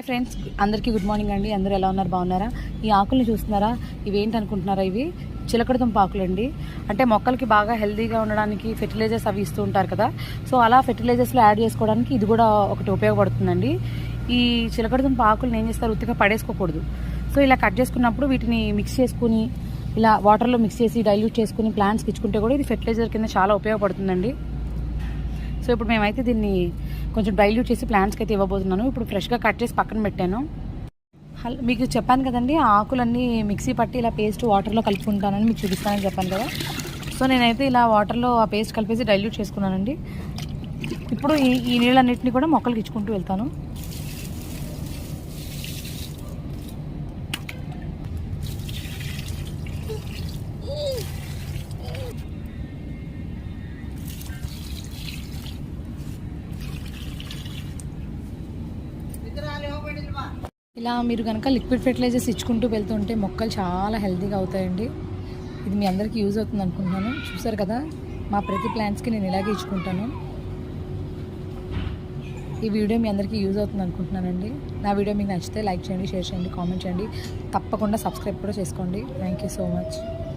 Friends అందరికీ good morning అండి. అందరూ ఎలా ఉన్నారు, బాగున్నారా? ఈ ఆకుల్ని చూస్తున్నారా? ఇవి ఏంటి అనుకుంటున్నారా? ఇవి చిలకడదుంప ఆకులు అండి. అంటే మొక్కలకి బాగా హెల్తీగా ఉండడానికి ఫెర్టిలైజర్స్ అవి ఇస్తూ ఉంటారు కదా. సో అలా ఫెర్టిలైజర్స్లో యాడ్ చేసుకోవడానికి ఇది కూడా ఒకటి ఉపయోగపడుతుందండి. ఈ చిలకడదుంప ఆకులను ఏం చేస్తారు, ఉత్తిగా పడేసుకోకూడదు. సో ఇలా కట్ చేసుకున్నప్పుడు వీటిని మిక్స్ చేసుకుని ఇలా వాటర్లో మిక్స్ చేసి డైల్యూట్ చేసుకుని ప్లాంట్స్కి ఇచ్చుకుంటే కూడా ఇది ఫెర్టిలైజర్ కింద చాలా ఉపయోగపడుతుందండి. సో ఇప్పుడు మేమైతే దీన్ని కొంచెం డైల్యూట్ చేసి ప్లాంట్స్కి అయితే ఇవ్వబోతున్నాను. ఇప్పుడు ఫ్రెష్గా కట్ చేసి పక్కన పెట్టాను. మీకు చెప్పాను కదండి, ఆ ఆకులన్నీ మిక్సీ పట్టి ఇలా పేస్ట్ వాటర్లో కలుపుకుంటానని మీకు చూపిస్తానని చెప్పాను కదా. సో నేనైతే ఇలా వాటర్లో ఆ పేస్ట్ కలిపేసి డైల్యూట్ చేసుకున్నానండి. ఇప్పుడు ఈ నీళ్ళన్నింటినీ కూడా మొక్కలకి ఇచ్చుకుంటూ వెళ్తాను. ఇలా మీరు కనుక లిక్విడ్ ఫెర్టిలైజర్స్ ఇచ్చుకుంటూ వెళ్తుంటే మొక్కలు చాలా హెల్తీగా అవుతాయండి. ఇది మీ అందరికీ యూజ్ అవుతుంది అనుకుంటున్నాను. చూసారు కదా, మా ప్రతి ప్లాంట్స్కి నేను ఇలాగే ఇచ్చుకుంటాను. ఈ వీడియో మీ అందరికీ యూజ్ అవుతుంది అనుకుంటున్నానండి. నా వీడియో మీకు నచ్చితే లైక్ చేయండి, షేర్ చేయండి, కామెంట్ చేయండి. తప్పకుండా సబ్స్క్రైబ్ కూడా చేసుకోండి. Thank you so much.